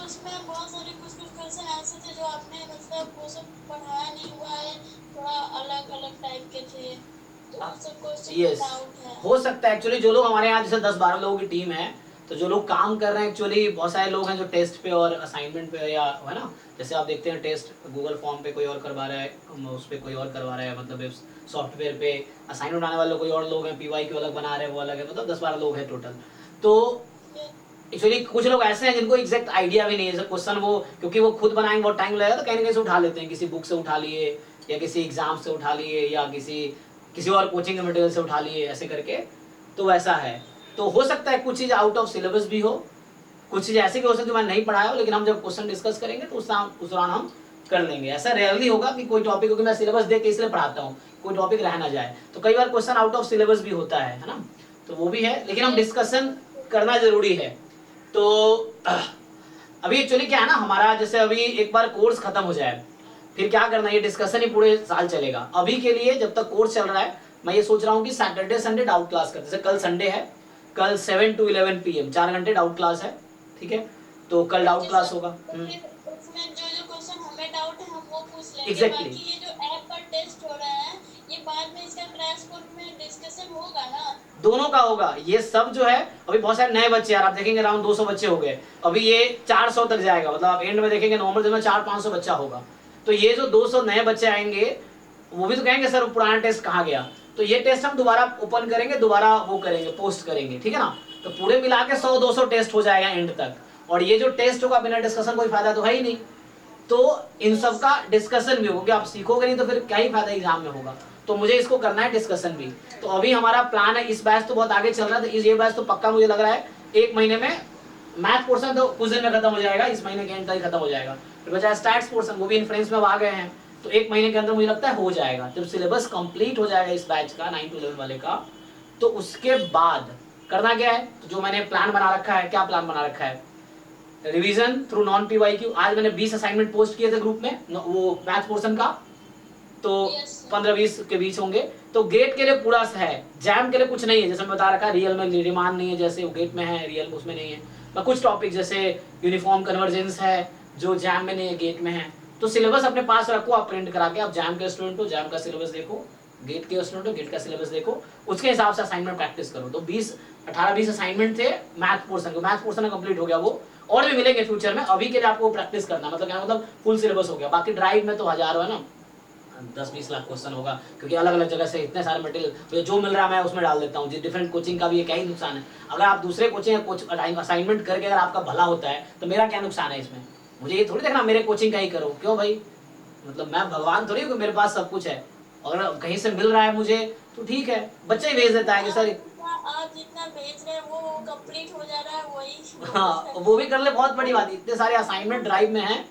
उसमें बहुत सारे कुछ कुछ क्वेश्चन ऐसे थे जो आपने मतलब वो सब पढ़ाया नहीं हुआ है, थोड़ा अलग अलग टाइप के थे, तो उन सब क्वेश्चन में यस, डाउट है। हो सकता है एक्चुअली जो लोग हमारे यहाँ जैसे 10-12 लोगों की टीम है, तो जो लोग काम कर रहे हैं एक्चुअली बहुत सारे लोग हैं जो टेस्ट पे और असाइनमेंट पे या है ना, जैसे आप देखते हैं टेस्ट गूगल फॉर्म पे कोई और करवा रहा है, उस पर कोई और करवा रहा है, मतलब सॉफ्टवेयर पे असाइनमेंट बनाने वाले कोई और लोग हैं, पीवाई क्यू अलग बना रहे हैं वो अलग है, मतलब 10-12 लोग हैं टोटल। तो एक्चुअली कुछ लोग ऐसे हैं जिनको एग्जैक्ट आइडिया भी नहीं है क्वेश्चन, वो क्योंकि वो खुद बनाएंगे बहुत टाइम लगेगा, तो कहीं ना कहीं से उठा लेते हैं, किसी बुक से उठा लिए या किसी एग्जाम से उठा लिए या किसी और कोचिंग के मटेरियल से उठा लिए ऐसे करके, तो वैसा है। तो हो सकता है कुछ चीज़ आउट ऑफ सिलेबस भी हो, कुछ चीज़ ऐसी भी हो सकती है मैंने नहीं पढ़ाया हो, लेकिन हम जब क्वेश्चन डिस्कस करेंगे तो उस दौरान हम कर लेंगे। ऐसा रेयरली होगा कि कोई टॉपिक, क्योंकि मैं सिलेबस देख के इसलिए पढ़ाता हूँ, कोई टॉपिक रह ना जाए, तो कई बार क्वेश्चन आउट ऑफ सिलेबस भी होता है ना, तो वो भी है, लेकिन हम डिस्कशन करना जरूरी है। तो अभी एक्चुअली क्या है ना, हमारा जैसे अभी एक बार कोर्स खत्म हो जाए फिर क्या करना है, ये डिस्कशन ही पूरे साल चलेगा। अभी के लिए जब तक कोर्स चल रहा है मैं ये सोच रहा हूँ कि सैटरडे संडे डाउट क्लास करते, जैसे कल संडे है, कल 7 to 11 PM 4 घंटे डाउट क्लास है, ठीक है, तो कल डाउट क्लास होगा। उसमें जो जो क्वेश्चन हमें डाउट है हम वो पूछ लेंगे। एग्जैक्टली, बाकी ये जो ऐप पर टेस्ट हो रहा है, ये बाद में इसका क्रैश कोर्स में डिस्कशन होगा ना? दोनों का होगा ये सब जो है। अभी बहुत सारे नए बच्चे यार, आप देखेंगे अराउंड 200 बच्चे हो गए, अभी ये 400 तक जाएगा, मतलब आप एंड में देखेंगे नॉर्मल दिन में 400-500 बच्चा होगा। तो ये जो 200 नए बच्चे आएंगे वो भी तो कहेंगे सर पुराना टेस्ट कहाँ गया, तो ये टेस्ट हम दोबारा ओपन करेंगे, दोबारा वो करेंगे, पोस्ट करेंगे, ठीक है ना। तो पूरे मिला के 100-200 टेस्ट हो जाएगा एंड तक, और ये जो टेस्ट होगा बिना डिस्कशन कोई फायदा तो है ही नहीं। तो इन सब का डिस्कशन भी होगा, आप सीखोगे नहीं तो फिर क्या ही फायदा एग्जाम में होगा। तो मुझे इसको करना है डिस्कशन भी। तो अभी हमारा प्लान है, इस बैच तो बहुत आगे चल रहा है, तो इस ये बैच तो पक्का मुझे लग रहा है 1 महीने में मैथ पोर्शन तो कुछ दिन में खत्म हो जाएगा, इस महीने के एंड तक ही खत्म हो जाएगा। फिर बचा स्टैट्स पोर्शन, वो भी इन्फ्लुएंस में आ गए हैं, तो 1 महीने के अंदर मुझे लगता है हो जाएगा। जब सिलेबस कंप्लीट हो जाएगा इस बैच का 9 to 11 वाले का, तो उसके बाद करना क्या है, तो जो मैंने प्लान बना रखा है, क्या प्लान बना रखा है, रिवीजन थ्रू नॉन पीवाईक्यू। आज मैंने 20 असाइनमेंट पोस्ट किए थे ग्रुप में, वो मैथ पोर्शन का, तो 15-20 के बीच होंगे। तो गेट के लिए पूरा है, जैम के लिए कुछ नहीं है, जैसे मैं बता रखा रियल में डिमांड नहीं है, जैसे वो गेट में है रियल उसमें नहीं है। और कुछ टॉपिक जैसे यूनिफॉर्म कन्वर्जेंस है जो जैम में नहीं है गेट में है। तो सिलेबस अपने पास रखो, आप प्रिंट करा के, आप जैम के स्टूडेंट हो जैम का सिलेबस देखो, गेट के स्टूडेंट हो गेट का सिलेबस देखो, उसके हिसाब से असाइनमेंट प्रैक्टिस करो। तो 18-20 असाइनमेंट थे मैथ पोर्शन को, मैथ पोर्शन कंप्लीट हो गया, वो और भी मिलेंगे फ्यूचर में, अभी के लिए आपको प्रैक्टिस करना, मतलब क्या मतलब फुल सिलेबस हो गया। बाकी ड्राइव में तो हजारों है ना, 10-20 लाख क्वेश्चन होगा, क्योंकि अलग अलग जगह से इतने सारे मटेरियल जो मिल रहा है मैं उसमें डाल देता हूँ। डिफरेंट कोचिंग का भी ये क्या ही नुकसान है, अगर आप दूसरे कोचिंग असाइनमेंट करके अगर आपका भला होता है तो मेरा क्या नुकसान है इसमें। मुझे ये थोड़ी देखना मेरे कोचिंग का ही करो, क्यों भाई, मतलब मैं भगवान थोड़ी हूँ कि मेरे पास सब कुछ है, अगर कहीं से मिल रहा है मुझे तो ठीक है, बच्चे ही भेज देता है कि सर आप जितना भेज रहे हैं वो कंप्लीट हो जा रहा है वही। हाँ वो भी कर ले, बहुत बड़ी बात, इतने सारे असाइनमेंट ड्राइव में है।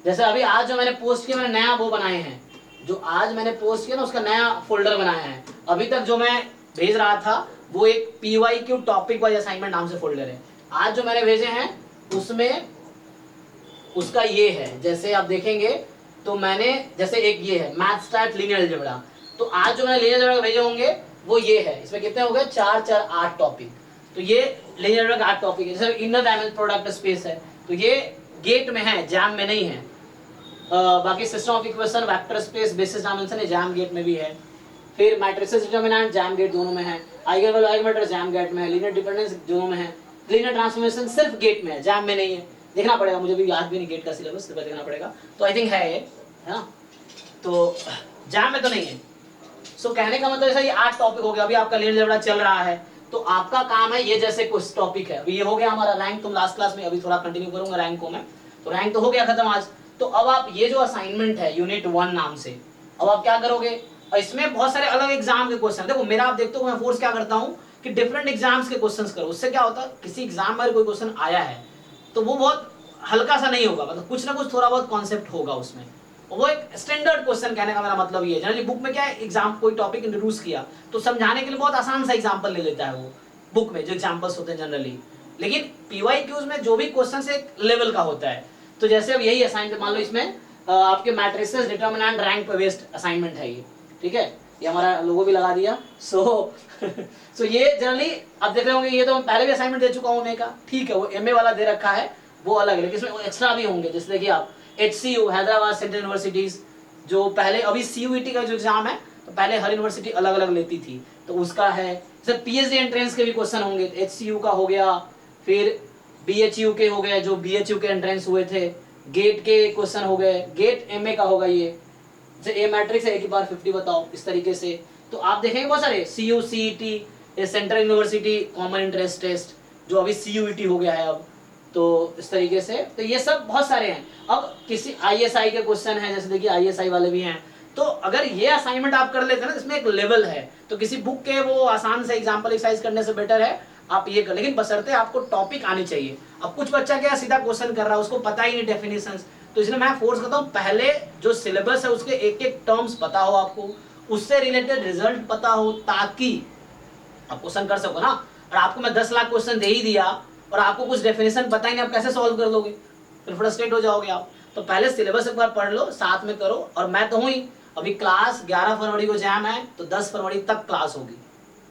जैसे अभी आज जो मैंने पोस्ट किया, मैंने नया वो बनाए हैं, जो आज मैंने पोस्ट किया ना उसका नया फोल्डर बनाया है। अभी तक जो मैं भेज रहा था वो एक पीवाईक्यू टॉपिक वाइज असाइनमेंट नाम से फोल्डर है, आज जो मैंने भेजे हैं उसमें उसका ये है, जैसे आप देखेंगे तो मैंने जैसे एक ये है मैथ स्टैट लीनियर अलजेब्रा, तो आज जो मैंने लीनियर अलजेब्रा भेजे होंगे वो ये है, इसमें कितने हो गए 4-4-8 टॉपिक। तो ये लीनियर अलजेब्रा का 8 टॉपिक है। जैसे इनर डायमेंशन प्रोडक्ट स्पेस है, तो ये गेट में है जैम में नहीं है। बाकी system of equation vector space basis dimension है, जैम गेट में भी है। फिर मैट्रिसेस डिटरमिनेंट जैम गेट दोनों में है, eigen value eigen vector JAM GATE में है, लीनियर डिपेंडेंस दोनों में है, लीनियर ट्रांसफॉर्मेशन सिर्फ गेट में है जैम में नहीं है। देखना पड़ेगा, मुझे भी याद भी नहीं गेट का सिलेबस, देखना पड़ेगा, तो आई थिंक है ये, है ना, तो जैम में तो नहीं है। सो कहने का मतलब ऐसा ये 8 टॉपिक हो गया, अभी आपका लीनियर अलजेब्रा चल रहा है, तो आपका काम है ये जैसे कुछ टॉपिक है। अभी ये हो गया हमारा रैंक, तुम लास्ट क्लास में, अभी थोड़ा कंटिन्यू करूंगा रैंक को मैं, तो रैंक तो हो गया खत्म आज। तो अब आप ये जो असाइनमेंट है यूनिट 1 नाम से, अब आप क्या करोगे, और इसमें बहुत सारे अलग एग्जाम के क्वेश्चन, देखो मेरा आप देखते हो मैं फोर्स क्या करता हूँ कि डिफरेंट एग्जाम्स के क्वेश्चंस करो। उससे क्या होता है, किसी एग्जाम में कोई क्वेश्चन आया है तो वो बहुत हल्का सा नहीं होगा, मतलब कुछ ना कुछ थोड़ा बहुत कॉन्सेप्ट होगा उसमें, वो एक स्टैंडर्ड क्वेश्चन, कहने का मेरा मतलब ये है। जनरली बुक में क्या है, एग्जाम कोई टॉपिक इंट्रोड्यूस किया तो समझाने के लिए बहुत आसान सा एग्जांपल ले लेता है वो बुक में जो एग्जांपल्स होते हैं जनरली, लेकिन पीवाईक्यूज में जो भी क्वेश्चन एक लेवल का होता है। तो जैसे अब यही असाइनमेंट मान लो, इसमें आपके मैट्रिसेस डिटरमिनेंट रैंक पे बेस्ड असाइनमेंट है ये, ठीक है, ये हमारा लोगो भी लगा दिया। सो ये जनरली आप देख रहे होंगे, ये तो पहले भी असाइनमेंट दे चुका हूँ मैं का, ठीक है, वो एमए वाला दे रखा है, वो अलग है, लेकिन इसमें एक्स्ट्रा भी होंगे। जैसे देखिए आप HCU हैदराबाद सेंट्रल यूनिवर्सिटीज, जो पहले अभी CUET का जो एग्जाम है तो पहले हर यूनिवर्सिटी अलग अलग लेती थी, तो उसका है। जैसे PhD एंट्रेंस के भी क्वेश्चन होंगे, HCU का हो गया, फिर BHU के हो गए, जो BHU के एंट्रेंस हुए थे, गेट के क्वेश्चन हो गए, गेट MA का होगा ये, जैसे ए मैट्रिक्स है, एक बार 50 बताओ, इस तरीके से। तो आप देखेंगे बहुत सारे CU CET, ये central university common interest test, जो अभी CUET हो गया है अब, तो इस तरीके से। तो ये सब बहुत सारे हैं। अब किसी ISI के क्वेश्चन है, जैसे देखिए ISI वाले भी हैं। तो अगर ये असाइनमेंट आप कर लेते हैं ना, इसमें एक लेवल है, तो किसी बुक के वो आसान से एग्जाम्पल एक्सरसाइज करने से बेटर है आप ये कर, लेकिन बशर्ते आपको टॉपिक आनी चाहिए। अब कुछ बच्चा क्या सीधा क्वेश्चन कर रहा है, उसको पता ही नहीं डेफिनेशंस, तो इसलिए मैं फोर्स करता हूँ पहले जो सिलेबस है उसके एक एक टर्म्स पता हो आपको, उससे रिलेटेड रिजल्ट पता हो, ताकि आप क्वेश्चन कर सको ना। और आपको मैं 10 लाख क्वेश्चन दे ही दिया और आपको कुछ डेफिनेशन पता ही नहीं, आप कैसे सॉल्व कर लोगे, फिर फ्रस्ट्रेट हो जाओगे आप। तो पहले सिलेबस एक बार पढ़ लो, साथ में करो। और मैं तो हूँ ही, अभी क्लास 11 फरवरी को एग्जाम है, तो 10 फरवरी तक क्लास होगी,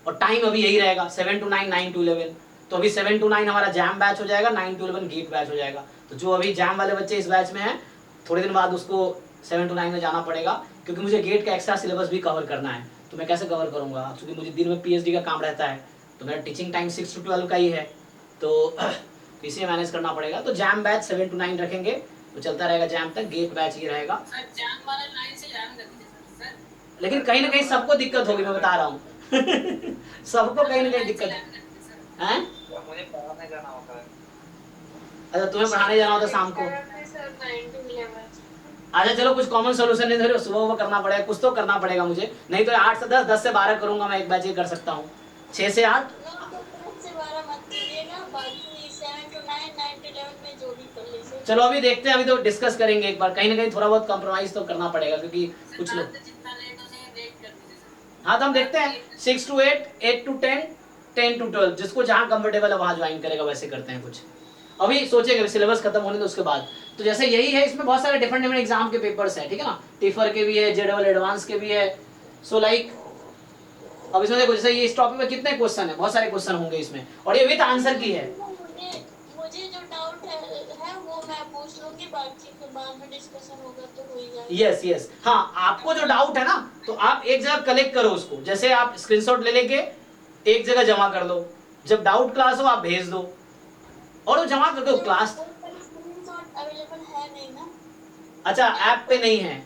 और टाइम अभी यही रहेगा 7 to 9, 9 to 11। तो अभी 7 to 9 हमारा जैम बैच हो जाएगा, 9 to 11 गेट बैच हो जाएगा। तो जो अभी जैम वाले बच्चे इस बैच में हैं, थोड़े दिन बाद उसको 7 to 9 में जाना पड़ेगा, क्योंकि मुझे गेट का एक्स्ट्रा सिलेबस भी कवर करना है। तो मैं कैसे कवर करूंगा, क्योंकि मुझे दिन में PhD का काम रहता है, तो मेरा टीचिंग टाइम 6 to 12 का ही है, तो इसे मैनेज करना पड़ेगा। तो जैम बैच 7 to 9 रखेंगे, तो चलता रहेगा जैम तक। गेट बैच ये रहेगा सर, जैम वाला लाइन से जैम कर दीजिए सर। लेकिन कहीं ना कहीं सबको दिक्कत होगी, मैं बता रहा हूँ सबको कहीं ना कहीं दिक्कत है। मुझे पढ़ाने जाना होता है। अच्छा, तुम्हें पढ़ाने जाना होता शाम को। अच्छा चलो, कुछ कॉमन सोल्यूशन नहीं धरो, सुबह करना पड़ेगा, कुछ तो करना पड़ेगा मुझे, नहीं तो 8 से 10, 10 से 12 करूंगा मैं, एक बैच ये कर सकता हूँ। 6 से 8 चलो अभी देखते हैं, अभी तो डिस्कस करेंगे एक बार, कहीं ना कहीं थोड़ा बहुत कॉम्प्रोमाइज तो करना पड़ेगा, क्योंकि कुछ लोग। जितना लेट हो जाए लेट कर दीजिए सर। हाँ तो हम देखते हैं 6 to 8, 8 to 10, 10 to 12, जिसको जहाँ कंफर्टेबल है वहाँ ज्वाइन करेगा, वैसे करते हैं कुछ। अभी सोचेंगे सिलेबस खत्म होने तो उसके बाद। तो जैसे यही है, इसमें बहुत सारे डिफरेंट डिफरेंट एग्जाम के पेपर्स हैं, ठीक है ना, टिफर के भी है, JEE एडवांस के भी है। सो लाइक अब इसमें देखो, जैसे ये इस टॉपिक में कितने क्वेश्चन है, बहुत सारे क्वेश्चन होंगे इसमें, और ये विद आंसर की है। मुझे जो डाउट है वो मैं पूछ लूंगी, बाकी फिर बाद में डिस्कशन होगा तो हो ही जाएगा। यस यस, हाँ आपको जो डाउट है ना, तो आप एक जगह कलेक्ट करो उसको, जैसे आप स्क्रीनशॉट ले लेके एक जगह जमा कर दो, जब डाउट क्लास हो आप भेज दो, और वो जमा कर दो क्लास। अवेलेबल है नहीं ना? अच्छा, ऐप पे नहीं है,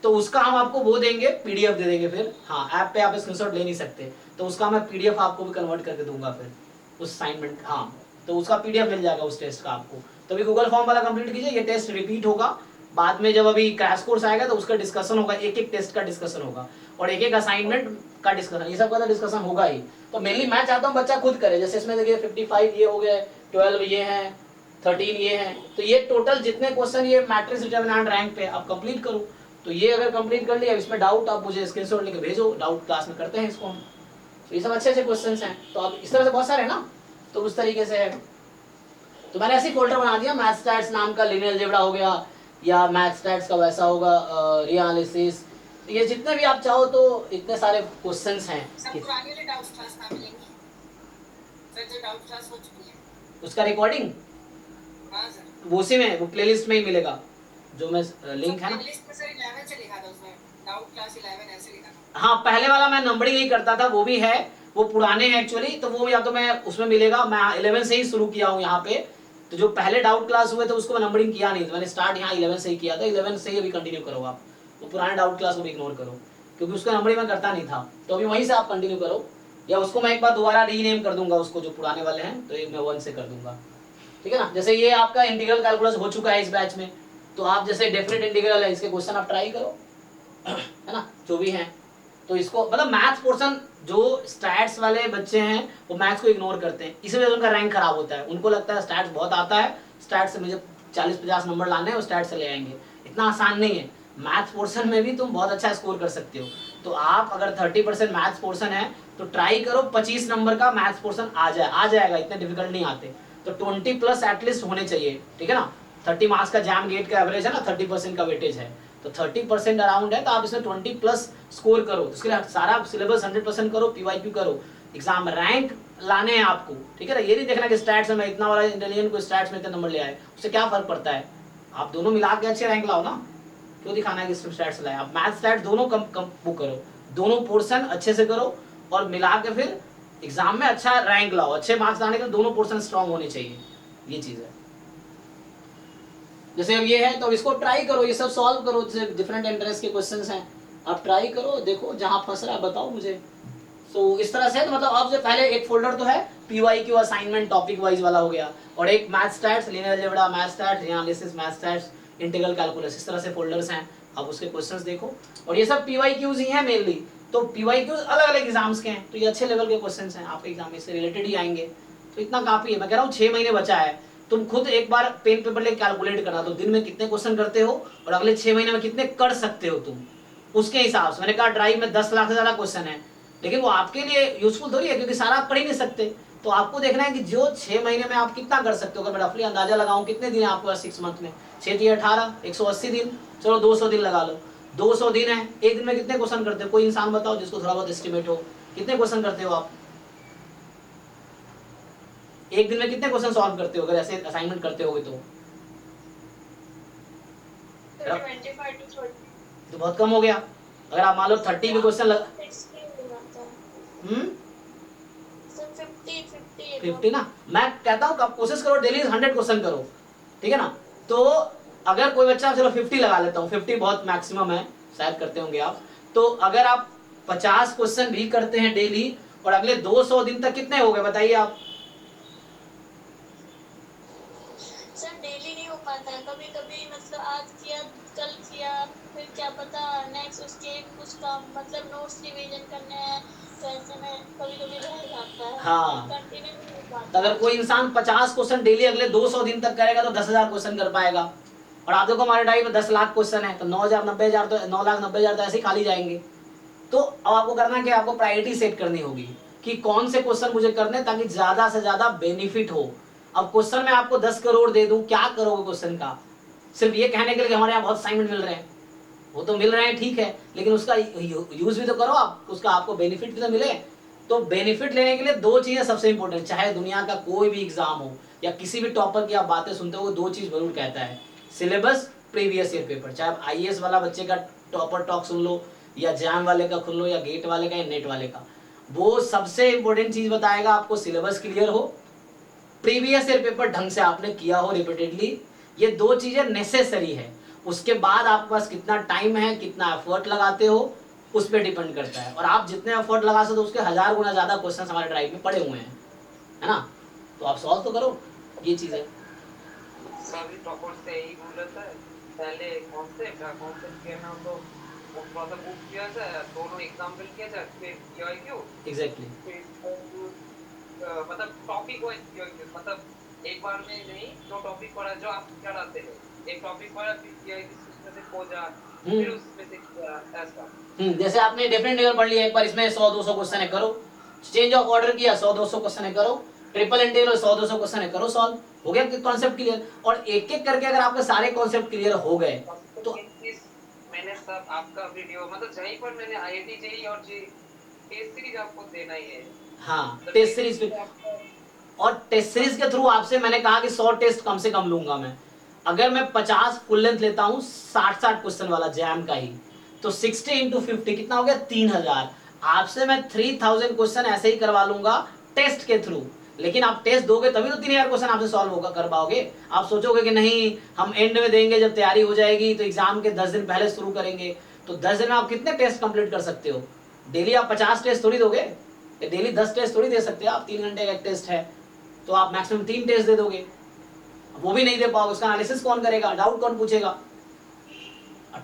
तो उसका हम आपको वो देंगे, PDF दे देंगे फिर। हाँ, ऐप पे आप स्क्रीनशॉट ले नहीं सकते, तो उसका मैं PDF आपको भी कन्वर्ट करके दूंगा फिर उस असाइनमेंट। हाँ, तो उसका PDF मिल जाएगा उस टेस्ट का आपको। तो अभी गूगल फॉर्म वाला कंप्लीट कीजिए, ये टेस्ट रिपीट होगा बाद में, जब अभी क्रैश कोर्स आएगा तो उसका डिस्कशन होगा, एक एक टेस्ट का डिस्कशन होगा, और एक एक असाइनमेंट का डिस्कशन, ये सब का तो डिस्कशन होगा ही। तो मेनली मैं चाहता हूँ बच्चा खुद करे, जैसे इसमें देखिए 55 ये हो गए, 12 ये हैं, 13 ये हैं, तो ये टोटल जितने क्वेश्चन ये मैट्रिक्स डिटरमिनेंट रैंक पे आप कंप्लीट करो। तो ये अगर कंप्लीट कर लिया, इसमें डाउट आप मुझे स्क्रीनशॉट लेके भेजो, डाउट क्लास में करते हैं इसको हम। तो ये सब अच्छे अच्छे क्वेश्चंस हैं, तो आप इस तरह से बहुत सारे हैं ना, तो उस तरीके से है। तो मैंने ऐसे फोल्डर बना दिया, मैथ स्टैट्स नाम का, लिनियर अलजेब्रा हो गया, या मैथ स्टैट्स का वैसा होगा रिएनालिसिस, ये जितने भी आप चाहो, तो इतने सारे क्वेश्चंस हैं। सर, पुरानी वाली डाउट क्लास कहाँ मिलेंगी? सर, जो डाउट क्लास हो चुकी है उसका रिकॉर्डिंग हाँ सर, वो उसी में, वो प्लेलिस्ट में ही मिलेगा, जो मैं लिंक है ना। प्लेलिस्ट में सर 11 से लिखा था, उसमें डाउट क्लास 11 ऐसे लिखा था। हाँ, पहले वाला मैं नंबरिंग नहीं करता था, वो भी है, वो पुराने हैं एक्चुअली, तो वो या तो मैं उसमें मिलेगा, मैं 11 से ही शुरू किया हूँ यहाँ पे। तो जो पहले डाउट क्लास हुए थे उसको मैं नंबरिंग किया नहीं, तो मैंने स्टार्ट यहाँ 11 से ही किया था, 11 से ही अभी कंटिन्यू करो आप। वो पुराने डाउट क्लास को भी इग्नोर करो, क्योंकि उसका नंबरिंग मैं करता नहीं था, तो अभी वहीं से आप कंटिन्यू करो, या उसको मैं एक बार दोबारा रीनेम कर दूंगा उसको, जो पुराने वाले हैं, तो मैं 1 से कर दूंगा, ठीक है ना। जैसे ये आपका इंटीग्रल कैलकुलस हो चुका है इस बैच में, तो आप जैसे डेफिनेट इंटीग्रल है, इसके क्वेश्चन आप ट्राई करो, है ना, जो भी हैं। तो इसको मतलब मैथ्स पोर्शन, जो स्टैट्स वाले बच्चे हैं वो मैथ्स को इग्नोर करते हैं, इसी वजह से उनका रैंक खराब होता है। उनको लगता है स्टैट्स बहुत आता है, स्टैट्स से मुझे 40-50 नंबर लाने हैं, वो स्टैट्स से ले आएंगे। इतना आसान नहीं है, मैथ्स पोर्शन में भी तुम बहुत अच्छा स्कोर कर सकते हो। तो आप अगर 30% मैथ्स पोर्शन है तो ट्राई करो 25 नंबर का मैथ्स पोर्शन आ जाएगा, इतने डिफिकल्ट नहीं आते। तो 20+ एटलीस्ट होने चाहिए, ठीक है ना। 30 मार्क्स का जैम गेट का एवरेज है ना, 30% का वेटेज है, तो 30% अराउंड है, तो आप इसमें 20+ स्कोर करो। उसके लिए सारा सिलेबस 100% करो, PYQ करो, एग्जाम रैंक लाने हैं आपको, ठीक है ना। ये नहीं देखना कि स्टैट्स में मैं इतना वाला इंटेलिजेंट को स्टैट्स में इतने नंबर ले आए, उससे क्या फर्क पड़ता है। आप दोनों मिला के अच्छे रैंक लाओ ना, क्यों दिखाना है कि सिर्फ स्टैट्स लाए। आप मैथ स्टैट्स दोनों कम वो करो, दोनों पोर्शन अच्छे से करो और मिला के फिर एग्जाम में अच्छा रैंक लाओ। अच्छे मार्क्स लाने के लिए दोनों पोर्शन स्ट्रांग होने चाहिए, ये चीज़ है। जैसे अब ये है तो इसको ट्राई करो, ये सब सॉल्व करो, जैसे डिफरेंट एंट्रेंस के क्वेश्चंस हैं, आप ट्राई करो, देखो जहाँ फंस रहा है बताओ मुझे। तो इस तरह से तो मतलब अब जो पहले एक फोल्डर तो है PYQ असाइनमेंट टॉपिक वाइज वाला हो गया, और एक math stats, linear algebra, math stats, analysis, math stats, integral calculus, इस तरह से फोल्डर्स हैं। अब उसके क्वेश्चंस देखो, और ये सब PYQs ही हैं मेनली। तो PYQs अलग अलग एग्जाम्स के हैं, तो ये अच्छे लेवल के क्वेश्चंस हैं, आपके एग्जाम से रिलेटेड ही आएंगे। तो इतना काफी है, मैं कह रहा हूँ 6 महीने बचा है, तुम खुद एक बार पेन पेपर लेके कैलकुलेट करना, तो दिन में कितने क्वेश्चन करते हो और अगले 6 महीने में कितने कर सकते हो तुम, उसके हिसाब से। मैंने कहा ड्राइव में 10 लाख से ज्यादा क्वेश्चन है, लेकिन वो आपके लिए यूजफुल थोड़ी है, क्योंकि सारा आप पढ़ ही नहीं सकते। तो आपको देखना है कि जो 6 महीने में आप कितना कर सकते हो। अगर मैं रफली अंदाजा लगाऊं कितने दिन है आपके पास 6 मंथ में, 6 3 18, 180 दिन, चलो 200 दिन लगा लो, 200 दिन है, एक दिन में कितने क्वेश्चन करते हो? कोई इंसान बताओ जिसको थोड़ा बहुत एस्टिमेट हो, कितने क्वेश्चन करते हो आप एक दिन में? कितने क्वेश्चन सॉल्व करते हो अगर ऐसे असाइनमेंट करते होगे तो? 25 to 30 तो बहुत कम हो गया। अगर आप मान लो 30 भी क्वेश्चन लगा, 50 ना, मैं कहता हूँ आप कोशिश करो डेली 100 क्वेश्चन करो, ठीक है ना। तो अगर कोई बच्चा, चलो 50 लगा लेता हूँ, 50 बहुत मैक्सिमम है, शायद करते होंगे आप। तो अगर आप 50 क्वेश्चन भी करते हैं डेली, और अगले 200 दिन तक कितने हो गए बताइए आप? सर डेली नहीं हो पाता है, कभी कभी मतलब आज किया कल किया, फिर क्या पता नेक्स्ट उसके कुछ काम मतलब नोट्स रिवीजन करने हैं, तो ऐसे में कभी कभी रह जाता है। हाँ, कंटिन्यू नहीं हो तो पाता। अगर कोई इंसान 50 क्वेश्चन डेली अगले 200 दिन तक करेगा तो 10,000 क्वेश्चन कर पाएगा। और आप देखो हमारे डाइट में 10 लाख क्वेश्चन है, तो 9,000 90,000 तो 9,90,000 तो ऐसे ही खाली जाएंगे। तो अब आपको करना है कि आपको प्रायोरिटी सेट करनी होगी कि कौन से क्वेश्चन मुझे करने ताकि ज्यादा से ज्यादा बेनिफिट हो। अब क्वेश्चन में आपको 10 करोड़ दे दूं, क्या करोगे क्वेश्चन का? सिर्फ ये कहने के लिए कि हमारे यहाँ बहुत असाइनमेंट मिल रहे हैं, वो तो मिल रहे हैं ठीक है, लेकिन उसका यूज भी तो करो आप, उसका आपको बेनिफिट भी तो मिले। तो बेनिफिट लेने के लिए 2 चीजें सबसे इंपॉर्टेंट, चाहे दुनिया का कोई भी एग्जाम हो या किसी भी टॉपर की आप बातें सुनते हो, वो 2 चीज जरूर कहता है, सिलेबस, प्रीवियस ईयर पेपर। चाहे आप IAS वाला बच्चे का टॉपर टॉक सुन लो, या जैम वाले का खुल लो, या गेट वाले का, या नेट वाले का, वो सबसे इंपॉर्टेंट चीज बताएगा आपको, सिलेबस क्लियर हो, प्रीवियस ईयर पेपर ढंग से आपने किया हो रिपीटेडली। ये 2 चीजें नेसेसरी है। उसके बाद आपके पास कितना टाइम है, कितना एफर्ट लगाते हो, उस पर डिपेंड करता है। और आप जितने एफर्ट लगा सकते हो उसके 1000 गुना ज्यादा क्वेश्चन हमारे ड्राइव में पड़े हुए हैं, है ना। तो आप सॉल्व तो करो ये चीजें। सभी टॉपर से यही बोल रहता है, पहले कॉन्सेप्ट के नाम तो वो थोड़ा सा बुक किया जाए, दोनों एग्जाम्पल किया जाए, फिर PYQ एग्जैक्टली, मतलब टॉपिक वाइज PYQ, मतलब एक बार में नहीं, जो टॉपिक पढ़ा जो आप कराते हैं, एक टॉपिक पढ़ा फिर PYQ उसमें से खोजा, फिर उसमें से ऐसा। जैसे आपने डिफरेंट लेवल पढ़ लिया, एक बार इसमें 100-200 क्वेश्चन है करो, चेंज ऑफ ऑर्डर किया 100-200 क्वेश्चन है करो, ट्रिपल इंटीग्रल 100-200 क्वेश्चन है करो, सॉल्व हो गया कॉन्सेप्ट क्लियर। और एक एक करके अगर आपके सारे कॉन्सेप्ट क्लियर हो गए तो मैंने सब आपका वीडियो मतलब जहीं पर मैंने IIT JEE और टेस्ट सीरीज आपको देना ही है। हाँ, टेस्ट सीरीज पे, और टेस्ट सीरीज के थ्रू आपसे मैंने कहा कि 100 टेस्ट कम से कम लूंगा मैं। अगर मैं 50 फुल लेंथ लेता हूँ 60 क्वेश्चन वाला जैम का ही, तो 60 इंटू 50 कितना हो गया? 3000। आपसे मैं 3000 क्वेश्चन ऐसे ही करवा लूंगा टेस्ट के थ्रू। लेकिन आप टेस्ट दोगे तभी तो 3000 क्वेश्चन आपसे सॉल्व होगा, कर पाओगे। आप सोचोगे कि नहीं हम एंड में देंगे, जब तैयारी हो जाएगी तो एग्जाम के 10 दिन पहले शुरू करेंगे, तो 10 दिन में आप कितने टेस्ट कंप्लीट कर सकते हो? डेली आप 50 टेस्ट थोड़ी दोगे, डेली 10 टेस्ट थोड़ी दे सकते हो आप। 3 घंटे का एक टेस्ट है तो आप मैक्सिमम 3 टेस्ट दे दोगे, वो भी नहीं दे पाओगे, उसका एनालिसिस कौन करेगा, डाउट कौन पूछेगा?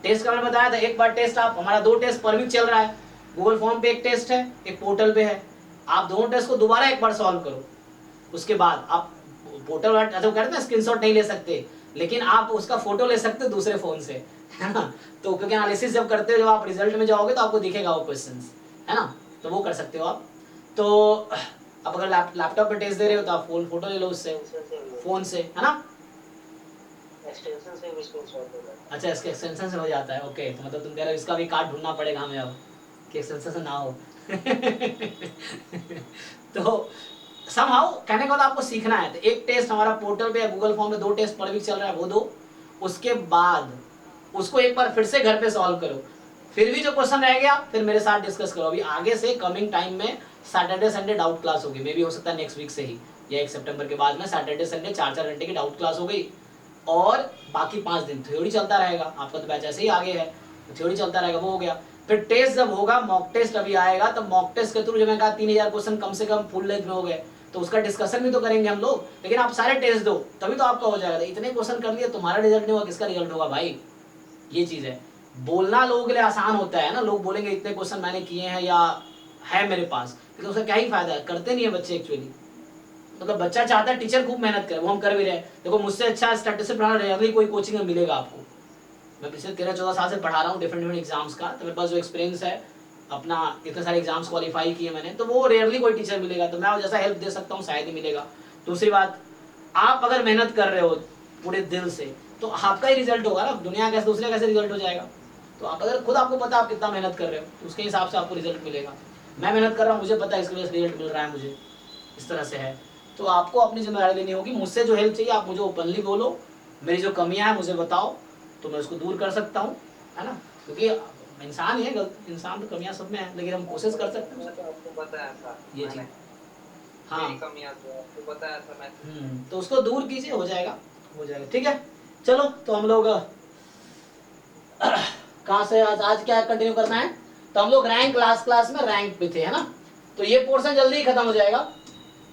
टेस्ट का मैंने बताया था, एक बार टेस्ट आप, हमारा 2 टेस्ट पर वीक चल रहा है, गूगल फॉर्म पे एक टेस्ट है, एक पोर्टल पे है। आप दोनों टेस्ट को दोबारा एक बार सॉल्व करो, उसके बाद आप पोर्टल वाला जो कहते हैं स्क्रीनशॉट नहीं ले सकते, लेकिन आप उसका फोटो ले सकते हो दूसरे फोन से, है ना। तो क्योंकि एनालिसिस जब करते हो, जब आप रिजल्ट में जाओगे तो आपको दिखेगा वो क्वेश्चंस, है ना, तो वो कर सकते हो आप। तो अब अगर लैपटॉप पे टेस्ट दे रहे हो तो आप फोटो ले लो उससे, फोन से, है ना। एक्सटेंशन से भी स्क्रीनशॉट हो जाता है। अच्छा, इसके एक्सटेंशन से हो जाता है, ओके। तो मतलब तुम कह रहे हो इसका भी कार्ड ढूंढना पड़ेगा हमें अब कि एक्सटेंशन से ना हो। तो समहाउ कहने का मतलब आपको सीखना है। तो एक टेस्ट हमारा पोर्टल पे या गूगल फॉर्म में 2 टेस्ट पर वीक चल रहा है वो दो, उसके बाद उसको एक बार फिर से घर पे सॉल्व करो, फिर भी जो क्वेश्चन रह गया फिर मेरे साथ डिस्कस करो। अभी आगे से कमिंग टाइम में सैटरडे संडे डाउट क्लास होगी, मे भी हो सकता है नेक्स्ट वीक से ही या 1 सितंबर के बाद में सैटरडे संडे 4-4 घंटे की डाउट क्लास हो गई, और बाकी 5 दिन थ्योरी चलता रहेगा। आपका तो बैच ऐसे ही आगे है, तो थ्योरी चलता रहेगा, वो हो गया। फिर टेस्ट जब होगा, मॉक टेस्ट अभी आएगा, तो मॉक टेस्ट के थ्रू जो मैं कहा 3000 क्वेश्चन कम से कम फुल लेंथ में हो गए, तो उसका डिस्कशन भी तो करेंगे हम लोग। लेकिन आप सारे टेस्ट दो तभी तो आपका हो जाएगा। इतने क्वेश्चन कर लिए, तुम्हारा रिजल्ट नहीं होगा, किसका रिजल्ट होगा भाई? ये चीज है। बोलना लोगों के लिए आसान होता है ना, लोग बोलेंगे इतने क्वेश्चन मैंने किए हैं या है मेरे पास, लेकिन उसका क्या ही फायदा है, करते नहीं है बच्चे एक्चुअली। मतलब बच्चा चाहता है टीचर खूब मेहनत करे, वो हम कर भी रहे हैं। देखो मुझसे अच्छा स्टैटिस्टिक्स पढ़ाना रेयरली कोई कोचिंग में मिलेगा आपको। मैं पिछले 13-14 साल से पढ़ा रहा हूँ डिफरेंट एग्जाम्स का, तो मेरे पास जो एक्सपीरियंस है अपना, इतने सारे एग्जाम्स क्वालिफाई किए मैंने, तो वो रेयरली कोई टीचर मिलेगा। तो मैं जैसा हेल्प दे सकता हूँ शायद ही मिलेगा। दूसरी बात, आप अगर मेहनत कर रहे हो पूरे दिल से तो आपका ही रिजल्ट होगा ना, दुनिया कैसे दूसरे कैसे रिजल्ट हो जाएगा? तो आप अगर खुद आपको पता आप कितना मेहनत कर रहे हो तो उसके हिसाब से आपको रिजल्ट मिलेगा। मैं मेहनत कर रहा हूँ, मुझे पता है इसकी वजह से रिजल्ट मिल रहा है मुझे, इस तरह से है। तो आपको अपनी जिम्मेदारी लेनी होगी। मुझसे जो हेल्प चाहिए आप मुझे ओपनली बोलो, मेरी जो कमियां हैं मुझे बताओ, तो मैं उसको दूर कर सकता हूँ, है ना? क्योंकि इंसान ही है, गलत इंसान तो कमियां सब में है, लेकिन हम कोशिश कर सकते हैं। तो आपको बताया था ये चीज, हाँ, मेरी कमियां तो आपको बताया था मैं। तो उसको दूर कीजिए, हो जाएगा, हो जाएगा। ठीक है, चलो तो हम लोग कहाँ से आज क्या कंटिन्यू करना है? तो हम लोग रैंक क्लास में रैंक पे थे, है ना? तो ये पोर्शन जल्दी ही खत्म हो जाएगा।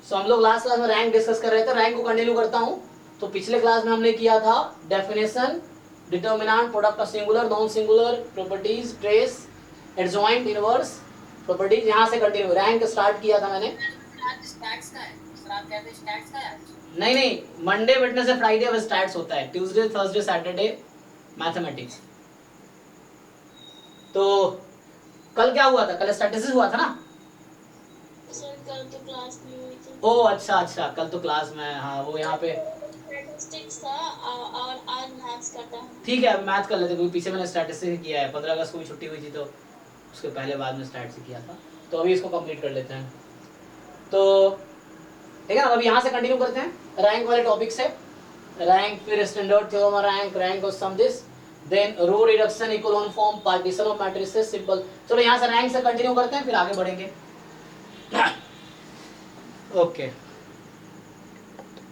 सो हम लोग लास्ट क्लास में रैंक डिस्कस कर रहे थे, रैंक को कंटिन्यू करता हूँ। तो पिछले क्लास में हमने किया था definition, determinant, product of singular non singular, properties, trace, adjoint, inverse properties. यहाँ से कंटिन्यू रैंक स्टार्ट किया था मैंने। स्टैट्स का है सर, आप कहते हैं स्टैट्स का है? नहीं, मंडे वेडनेसडे फ्राइडे में स्टैट्स होता है, ट्यूसडे थर्सडे सैटरडे मैथमेटिक्स। तो कल क्या हुआ था? कल स्टैटिस्टिक्स हुआ था ना? सर कल तो क्लास नहीं हुई थी। ओ अच्छा, कल तो क्लास में, हाँ वो यहाँ पे स्टैटिस्टिक्स था और आज मैथ्स का था। ठीक है, मैथ कर लेते, क्योंकि पीछे मैंने स्टैटिस्टिक्स किया है, 15 अगस्त को भी छुट्टी हुई थी तो उसके पहले बाद में स्टैट से किया था। तो अभी इसको कंप्लीट कर लेते हैं। तो ठीक है ना, अभी यहाँ से कंटिन्यू करते हैं रैंक वाले टॉपिक से। रैंक, फिर standard theorem rank of sum this, then row reduction, echelon form, partition of matrices, simple. चलो यहाँ से रैंक से कंटिन्यू करते हैं, फिर आगे बढ़ेंगे। ओके